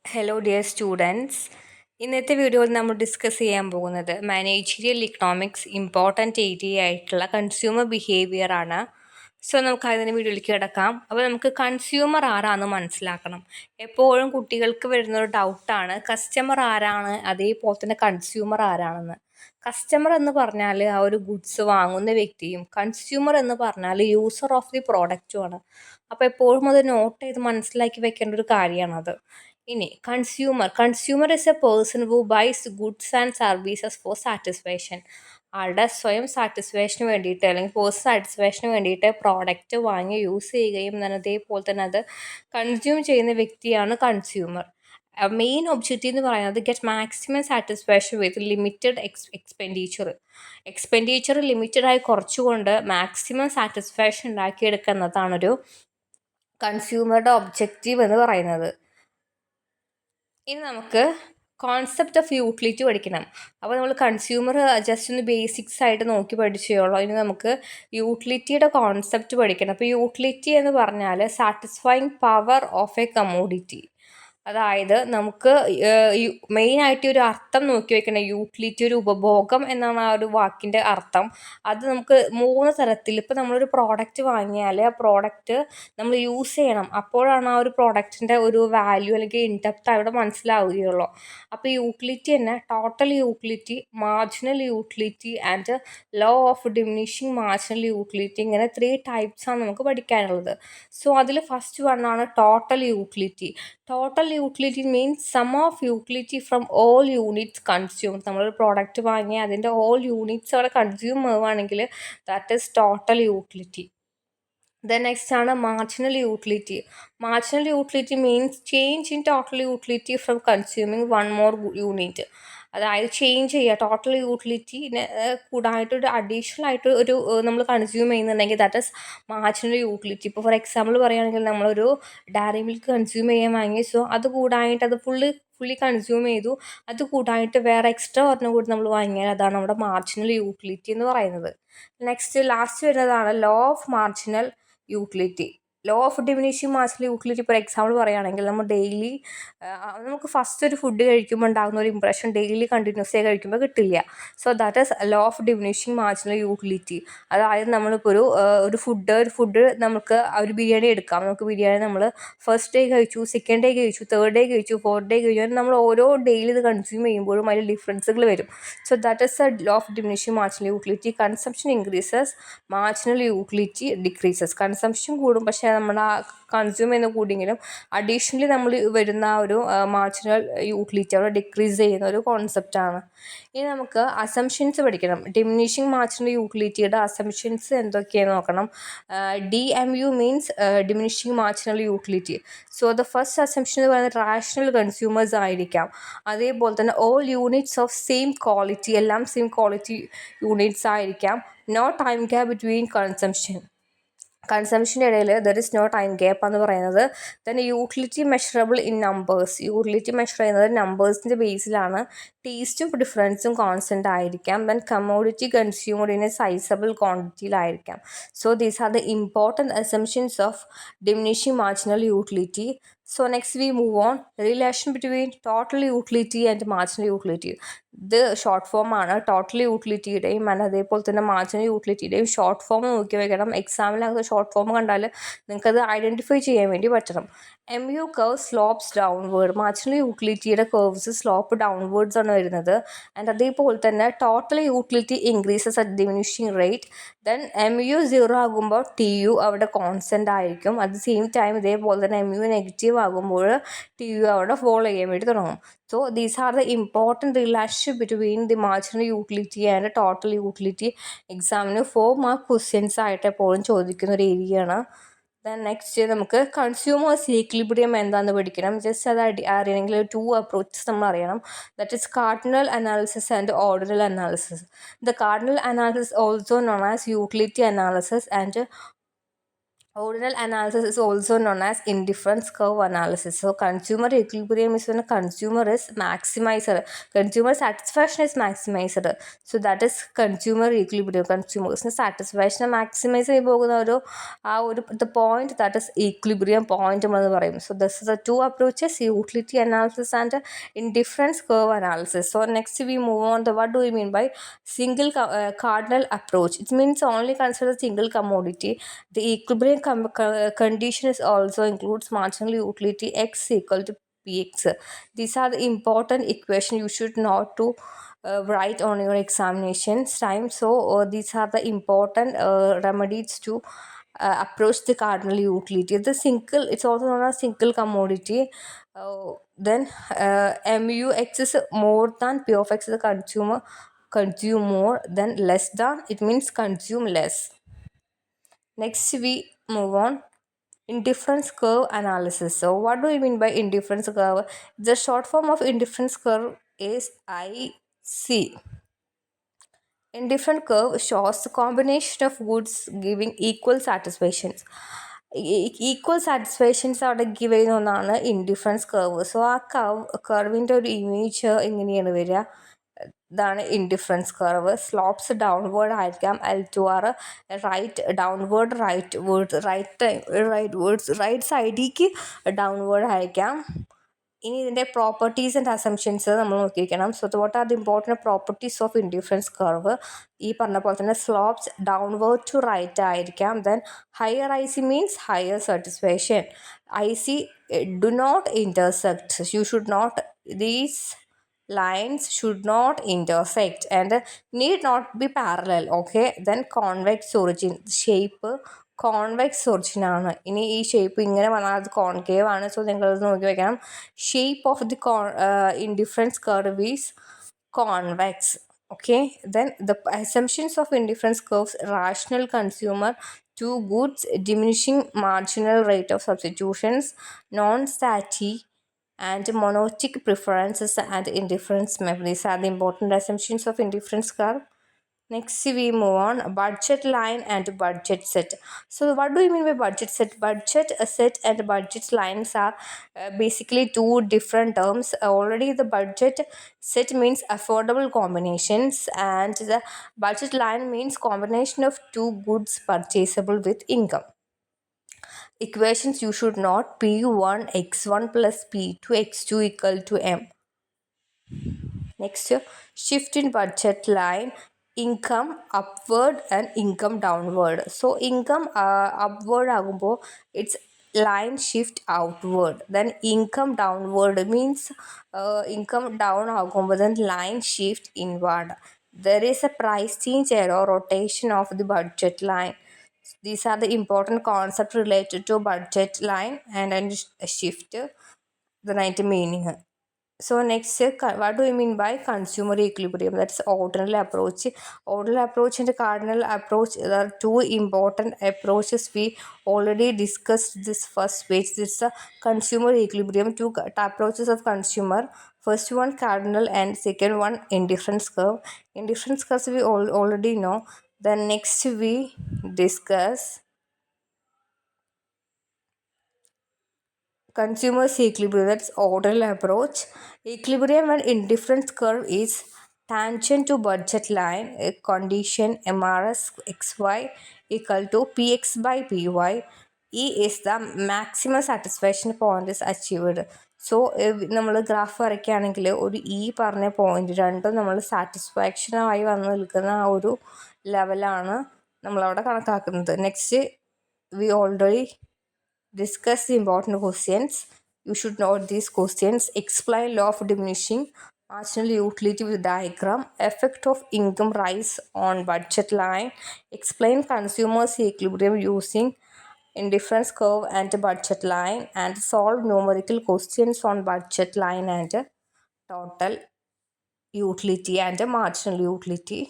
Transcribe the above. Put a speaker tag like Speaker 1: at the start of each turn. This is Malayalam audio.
Speaker 1: Hello dear students. ഇന്നത്തെ വീഡിയോയിൽ നമ്മൾ ഡിസ്കസ് ചെയ്യാൻ പോകുന്നത് മാനേജറിയൽ ഇക്കണോമിക്സ് ഇമ്പോർട്ടൻ്റ് ഏരിയ ആയിട്ടുള്ള കൺസ്യൂമർ ബിഹേവിയർ ആണ്. സോ നമുക്ക് അതിന് വീഡിയോയിലേക്ക് കിടക്കാം. അപ്പോൾ നമുക്ക് കൺസ്യൂമർ ആരാണെന്ന് മനസ്സിലാക്കണം. എപ്പോഴും കുട്ടികൾക്ക് വരുന്നൊരു ഡൗട്ടാണ് കസ്റ്റമർ ആരാണ്, അതേപോലെ തന്നെ കൺസ്യൂമർ ആരാണെന്ന്. കസ്റ്റമർ എന്ന് പറഞ്ഞാൽ ആ ഒരു ഗുഡ്സ് വാങ്ങുന്ന വ്യക്തിയും കൺസ്യൂമർ എന്ന് പറഞ്ഞാൽ യൂസർ ഓഫ് ദി പ്രോഡക്റ്റുമാണ്. അപ്പോൾ എപ്പോഴും അത് നോട്ട് ചെയ്ത് മനസ്സിലാക്കി വെക്കേണ്ട ഒരു കാര്യമാണത്. ഇനി consumer is a person who buys goods and services for satisfaction. ആളുടെ സ്വയം സാറ്റിസ്ഫാക്ഷന് വേണ്ടിയിട്ട് അല്ലെങ്കിൽ പേഴ്സണൽ സാറ്റിസ്ഫാക്ഷന് വേണ്ടിയിട്ട് പ്രോഡക്റ്റ് വാങ്ങി യൂസ് ചെയ്യുകയും തന്നെ അതേപോലെ തന്നെ അത് കൺസ്യൂം ചെയ്യുന്ന വ്യക്തിയാണ് കൺസ്യൂമർ. മെയിൻ ഒബ്ജക്റ്റീവ് എന്ന് പറയുന്നത് get maximum satisfaction with limited expenditure ലിമിറ്റഡായി കുറച്ചുകൊണ്ട് മാക്സിമം സാറ്റിസ്ഫാക്ഷൻ ഉണ്ടാക്കിയെടുക്കുന്നതാണൊരു കൺസ്യൂമറുടെ ഒബ്ജക്റ്റീവ് എന്ന് പറയുന്നത്. ഇനി നമുക്ക് കോൺസെപ്റ്റ് ഓഫ് യൂട്ടിലിറ്റി പഠിക്കണം. അപ്പോൾ നമ്മൾ കൺസ്യൂമർ ജസ്റ്റ് ഒന്ന് ബേസിക്സ് ആയിട്ട് നോക്കി പഠിച്ചോളൂ. ഇനി നമുക്ക് യൂട്ടിലിറ്റിയുടെ കോൺസെപ്റ്റ് പഠിക്കണം. അപ്പോൾ യൂട്ടിലിറ്റി എന്ന് പറഞ്ഞാൽ satisfying power of A commodity. അതായത് നമുക്ക് മെയിനായിട്ട് ഒരു അർത്ഥം നോക്കി വെക്കണം. യൂട്ടിലിറ്റി ഒരു ഉപഭോഗം എന്നാണ് ആ ഒരു വാക്കിൻ്റെ അർത്ഥം. അത് നമുക്ക് 3 തരത്തിൽ, ഇപ്പോൾ നമ്മളൊരു പ്രോഡക്റ്റ് വാങ്ങിയാൽ ആ പ്രോഡക്റ്റ് നമ്മൾ യൂസ് ചെയ്യണം. അപ്പോഴാണ് ആ ഒരു പ്രോഡക്റ്റിൻ്റെ ഒരു വാല്യൂ അല്ലെങ്കിൽ ഇൻഡെപ്ത് അവിടെ മനസ്സിലാവുകയുള്ളൂ. അപ്പോൾ യൂട്ടിലിറ്റി തന്നെ total utility, marginal utility and law of diminishing marginal utility, ഇങ്ങനെ 3 ടൈപ്സാണ് നമുക്ക് പഠിക്കാനുള്ളത്. സോ അതിൽ ഫസ്റ്റ് വൺ ആണ് total utility. Total utility means sum of utility from all units consume. നമ്മളൊരു പ്രോഡക്റ്റ് വാങ്ങി അതിൻ്റെ ഓൾ യൂണിറ്റ്സ് അവിടെ കൺസ്യൂം ആവുകയാണെങ്കിൽ that is total utility. Then next ആണ് marginal utility. Marginal utility means change in total utility from consuming one more unit. അതായത് ചേഞ്ച് ചെയ്യുക, ടോട്ടൽ യൂട്ടിലിറ്റിനെ കൂടായിട്ട് ഒരു അഡീഷണൽ ആയിട്ട് ഒരു നമ്മൾ കൺസ്യൂം ചെയ്യുന്നുണ്ടെങ്കിൽ ദാറ്റ് ഈസ് മാർജിനൽ യൂട്ടിലിറ്റി. ഇപ്പോൾ ഫോർ എക്സാമ്പിൾ പറയുകയാണെങ്കിൽ നമ്മളൊരു ഡയറി മിൽക്ക് കൺസ്യൂം ചെയ്യാൻ വാങ്ങി, സോ അത് കൂടായിട്ട് അത് ഫുള്ളി കൺസ്യൂം ചെയ്തു, അത് കൂടായിട്ട് വേറെ എക്സ്ട്രാ ഒരെണ്ണം കൂടി നമ്മൾ വാങ്ങിയാൽ അതാണ് നമ്മുടെ മാർജിനൽ യൂട്ടിലിറ്റി എന്ന് പറയുന്നത്. ലാസ്റ്റ് വരുന്നതാണ് law of marginal utility. Law of diminishing marginal utility for example പറയുകയാണെങ്കിൽ നമ്മൾ ഡെയിലി നമുക്ക് ഫസ്റ്റ് ഒരു ഫുഡ് കഴിക്കുമ്പോൾ ഉണ്ടാകുന്ന ഒരു ഇമ്പ്രഷൻ ഡെയിലി കണ്ടിന്യൂസ് ആയി കഴിക്കുമ്പോൾ കിട്ടില്ല. So that is law of diminishing marginal utility. അതായത് നമ്മളിപ്പോൾ ഒരു ഫുഡ് നമുക്ക് ഒരു ബിരിയാണി എടുക്കാം. നമുക്ക് ബിരിയാണി നമ്മൾ ഫസ്റ്റ് ഡേ കഴിച്ചു, സെക്കൻഡ് ഡേ കഴിച്ചു, തേർഡ് ഡേ കഴിച്ചു, ഫോർത്ത് ഡേ കഴിച്ചു, നമ്മൾ ഓരോ ഡെയിലി ഇത് കൺസ്യൂം ചെയ്യുമ്പോഴും അതിൽ ഡിഫറൻസുകൾ വരും. So that is A law of diminishing marginal utility. Consumption increases, marginal utility decreases. Consumption കൂടും, പക്ഷേ നമ്മൾ ആ കൺസ്യൂം ചെയ്യുന്ന കൂടിയെങ്കിലും അഡീഷണലി നമ്മൾ വരുന്ന ഒരു മാർജിനൽ യൂട്ടിലിറ്റി അവിടെ ഡിക്രീസ് ചെയ്യുന്ന ഒരു കോൺസെപ്റ്റാണ്. ഇനി നമുക്ക് അസംഷൻസ് പഠിക്കണം. ഡിമിനിഷിങ് മാർജിനൽ യൂട്ടിലിറ്റിയുടെ അസംഷൻസ് എന്തൊക്കെയാണെന്ന് നോക്കണം. DMU means diminishing marginal utility. So the first assumption എന്ന് പറയുന്നത് റാഷണൽ കൺസ്യൂമേഴ്സ് ആയിരിക്കാം. അതേപോലെ തന്നെ all units of same quality, എല്ലാം സെയിം ക്വാളിറ്റി യൂണിറ്റ്സ് ആയിരിക്കാം. നോ ടൈം ഗ്യാപ്പ് ബിറ്റ്വീൻ കൺസംഷൻ്റെ ഇടയിൽ there is no time gap എന്ന് പറയുന്നത്. Then utility measurable in numbers. Utility measure ചെയ്യുന്നത് നമ്പേഴ്സിൻ്റെ ബേസിലാണ്. ടേസ്റ്റും ഡിഫറൻസും കോൺസ്റ്റൻ്റ് ആയിരിക്കാം. Then commodity consumed in a sizable ക്വാണ്ടിറ്റിയിലായിരിക്കാം. So these are the important assumptions of diminishing marginal utility. So next we move on. Relation between total utility and marginal utility. ഇത് ഷോർട്ട് ഫോം ആണ്. ടോട്ടൽ യൂട്ടിലിറ്റിയുടെയും അതേപോലെ തന്നെ മാർജിനൽ യൂട്ടിലിറ്റിയുടെയും ഷോർട്ട് ഫോം നോക്കി വെക്കണം. എക്സാമിനകത്ത് ഷോർട്ട് ഫോം കണ്ടാൽ നിങ്ങൾക്കത് ഐഡൻറ്റിഫൈ ചെയ്യാൻ വേണ്ടി പറ്റണം. MU curve slopes downward. Marginal യൂട്ടിലിറ്റിയുടെ കർവ്സ് സ്ലോപ്പ് ഡൗൺവേർഡ്സ് ആണ് വരുന്നത്. ആൻഡ് അതേപോലെ തന്നെ total utility increases at diminishing rate. Then MU 0 ആകുമ്പോൾ TU അവിടെ കോൺസ്റ്റൻ്റ് ആയിരിക്കും. അറ്റ് ദ സെയിം ടൈം ഇതേപോലെ തന്നെ MU നെഗറ്റീവ് ആകുമ്പോൾ TU അവിടെ ഫോളോ ചെയ്യാൻ വേണ്ടി തുടങ്ങും. So these are the important relationship between the marginal utility and total utility. എക്സാമിന് 4 മാർക്ക് ക്വസ്റ്റ്യൻസ് ആയിട്ട് എപ്പോഴും ചോദിക്കുന്ന ഒരു ഏരിയയാണ്. ദെൻ നെക്സ്റ്റ് നമുക്ക് കൺസ്യൂമേഴ്സ് ഈക്വിലിബ്രിയം എന്താണെന്ന് പഠിക്കണം. ജസ്റ്റ് അത് അറിയണമെങ്കിൽ 2 അപ്രോച്ചസ് നമ്മൾ അറിയണം. That is cardinal analysis and ordinal analysis. The cardinal analysis also known as utility analysis and Ordinal analysis is also known as indifference curve analysis. So consumer equilibrium is when a consumer is maximizer. Consumer satisfaction is maximizer. So that is consumer equilibrium. Consumers satisfaction maximize the point that is equilibrium point. So this is the two approaches: utility analysis and indifference curve analysis. So next we move on to what do we mean by single cardinal approach. It means only consider single commodity. The equilibrium condition is also includes marginal utility x equal to px. These are the important equation you should know to write on your examinations time. So these are the important remedies to approach the cardinal utility. The single, it's also known as single commodity. Then mu x is more than p of x, the consumer consume more, then less than, it means consume less. Next we move on indifference curve analysis. So what do we mean by indifference curve? The short form of indifference curve is IC. Indifferent curve shows the combination of goods giving equal satisfactions. Equal satisfactions അവിടെ ഗിവ് ചെയ്യുന്ന ഒന്നാണ് ഇൻഡിഫറൻസ് കർവ്. സോ ആ കർവിൻ്റെ ഒരു ഇമേജ് ഇങ്ങനെയാണ് വരിക. ഇതാണ് ഇൻഡിഫറൻസ് കർവ്. സ്ലോപ്സ് ഡൗൺവേർഡ് ആയിരിക്കാം. L2R റൈറ്റ് ഡൗൺവേർഡ്, റൈറ്റ് സൈഡിലേക്ക് ഡൗൺവേർഡ് ആയിരിക്കാം. ഇനി ഇതിൻ്റെ പ്രോപ്പർട്ടീസ് ആൻഡ് അസംഷൻസ് നമ്മൾ നോക്കിയിരിക്കണം. So what are the important properties of indifference curve? ഈ പറഞ്ഞ പോലെ തന്നെ സ്ലോപ്സ് ഡൗൺവേർഡ് ടു റൈറ്റ് ആയിരിക്കാം. Then higher I C means higher satisfaction. I C do not intersect. You should not, these lines should not intersect and need not be parallel. Okay, then convex origin, shape convex origin ആണ്. ഇനി ഈ ഷേപ്പ് ഇങ്ങനെ വന്നാൽ അത് കോൺകേവ് ആണ്. സോ നിങ്ങളത് നോക്കി വെക്കണം. Shape of the indifference curve is convex. Okay, then the assumptions of indifference curves: rational consumer, two goods, diminishing marginal rate of substitutions, non-static and monotic preferences and indifference method. These are the important assumptions of indifference curve. Next we move on budget line and budget set. So what do you mean by budget set? Budget set and budget lines are basically two different terms. Already the budget set means affordable combinations and the budget line means combination of two goods purchasable with income. Equations you should note: P1 x1 plus P2 x2 equal to M. Next, shift in budget line: income upward and income downward. So income upward ആകുമ്പോൾ it's line shift outward. Then income downward means income down ആകുമ്പോൾ then line shift inward. There is a price change or rotation of the budget line. These are the important concepts related to budget line and shift, the night meaning. So next, what do we mean by consumer equilibrium? That's ordinal approach. Ordinal approach and cardinal approach are two important approaches. We already discussed this first page. This is a consumer equilibrium, two approaches of consumer. First one cardinal and second one indifference curve. Indifference curves we already know. Then next we discuss consumer's equilibrium, that's ordinal approach. Equilibrium and indifference curve is tangent to budget line, a condition MRS xy equal to px by py. E is the maximum satisfaction point is achieved. So നമ്മൾ ഗ്രാഫ് വരയ്ക്കുകയാണെങ്കിൽ ഒരു ഇ പറഞ്ഞ പോയിന്റ് രണ്ടും നമ്മൾ സാറ്റിസ്ഫാക്ഷനായി വന്ന് നിൽക്കുന്ന ആ ഒരു ലെവലാണ് നമ്മളവിടെ കണക്കാക്കുന്നത്. Next we already discuss the important questions. You should note these questions. Explain law of diminishing marginal utility with diagram. Effect of income rise on budget line. Explain consumers equilibrium using indifference curve and budget line, and solve numerical questions on budget line and total utility and marginal utility.